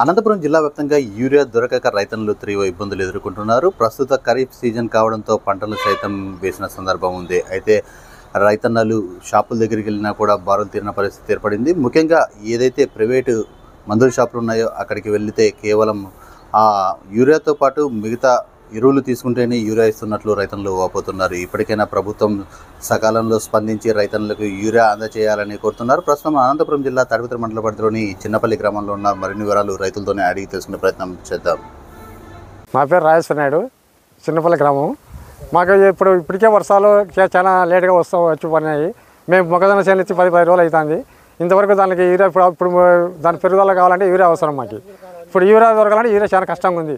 అనంతపురం జిల్లా వ్యాప్తంగా యూరియా దొరకక రైతన్నలు తీవ్ర ఇబ్బందులు ఎదుర్కొంటున్నారు. ప్రస్తుత ఖరీఫ్ సీజన్ కావడంతో పంటలు సైతం వేసిన సందర్భం ఉంది. అయితే రైతన్నలు షాపుల దగ్గరికి వెళ్ళినా కూడా బారులు తీరిన పరిస్థితి ఏర్పడింది. ముఖ్యంగా ఏదైతే ప్రైవేటు మందుల షాపులు ఉన్నాయో అక్కడికి వెళితే కేవలం ఆ యూరియాతో పాటు మిగతా ఎరువులు తీసుకుంటేనే యూరియా ఇస్తున్నట్లు రైతన్నలు వాపోతున్నారు. ఇప్పటికైనా ప్రభుత్వం సకాలంలో స్పందించి రైతన్నలకు యూరియా అందజేయాలని కోరుతున్నారు. ప్రస్తుతం అనంతపురం జిల్లా తాడిపత్రి మండల పరిధిలోని చిన్నపల్లి గ్రామంలో ఉన్న మరిన్ని వివరాలు రైతులతోనే అడిగి తెలుసుకునే ప్రయత్నం చేద్దాం. మా పేరు రాజేశ్వర నాయుడు, చిన్నపల్లి గ్రామం. మాకు ఇప్పటికే వర్షాలు చాలా లేట్గా వచ్చి పడినాయి. మేము మొక్కజొన్న చేను ఇచ్చి 10 రోజులు అవుతుంది. ఇంతవరకు దానికి యూరియా ఇప్పుడు దాని పెరుగుదల కావాలంటే యూరియా అవసరం మాకు. ఇప్పుడు యూరియా దొరకాలంటే యూరియా చాలా కష్టంగా ఉంది.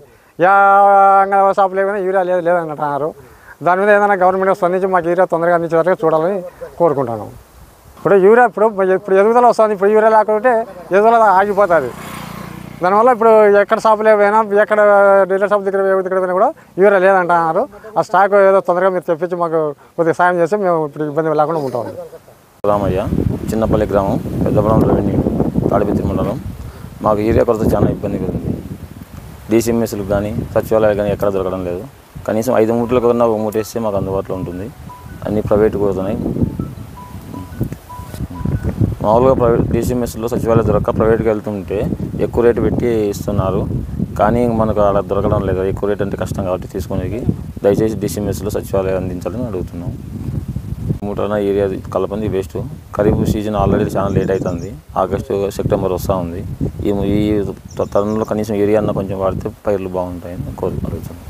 షాపు లేకపోయినా యూరియా లేదంటున్నారు. దాని మీద ఏదైనా గవర్నమెంట్ స్పందించి మాకు యూరియా తొందరగా అందించేటట్టుగా చూడాలని కోరుకుంటున్నాం. ఇప్పుడు యూరియా ఇప్పుడు ఎదుగుదల వస్తుంది. ఇప్పుడు యూరియా లేకపోతే ఎదుగుదల ఆగిపోతుంది. దానివల్ల ఇప్పుడు ఎక్కడ షాపు లేకపోయినా ఎక్కడ డీలర్ షాప్ దగ్గర పోయినా కూడా యూరియా లేదంటున్నారు. ఆ స్టాక్ ఏదో తొందరగా మీరు తెప్పించి మాకు కొద్దిగా సాయం చేస్తే మేము ఇప్పుడు ఇబ్బంది లేకుండా ఉంటాం. రామయ్య, చిన్నపల్లి గ్రామం, పెద్దపురం రెవెన్యూ, తాడిపత్రి మండలం. మాకు యూరియా కొరత చాలా ఇబ్బందిగా ఉంది. డీసీఎంఎస్లకు కానీ సచివాలయాలు కానీ ఎక్కడ దొరకడం లేదు. కనీసం 5 మూటలకు కన్నా 1 మూట వేస్తే మాకు అందుబాటులో ఉంటుంది. అన్నీ ప్రైవేట్ కోరుతున్నాయి. మామూలుగా ప్రైవేట్ డీసీఎంఎస్లో సచివాలయం దొరక్క ప్రైవేట్కి వెళ్తుంటే ఎక్కువ రేటు పెట్టి ఇస్తున్నారు. కానీ మనకు అలా దొరకడం లేదు. ఎక్కువ రేట్ అంటే కష్టం కాబట్టి తీసుకునేకి దయచేసి డీసీఎంఎస్లో సచివాలయం అందించాలని అడుగుతున్నాం. మూటన ఏరియా కలపంది వేస్ట్. ఖరీఫ్ సీజన్ ఆల్రెడీ చాలా లేట్ అవుతుంది. ఆగస్టు సెప్టెంబర్ వస్తూ ఉంది. ఈ తరుణంలో కనీసం ఏరియా అన్న కొంచెం వాడితే పైర్లు బాగుంటాయని అడుగుతున్నాం.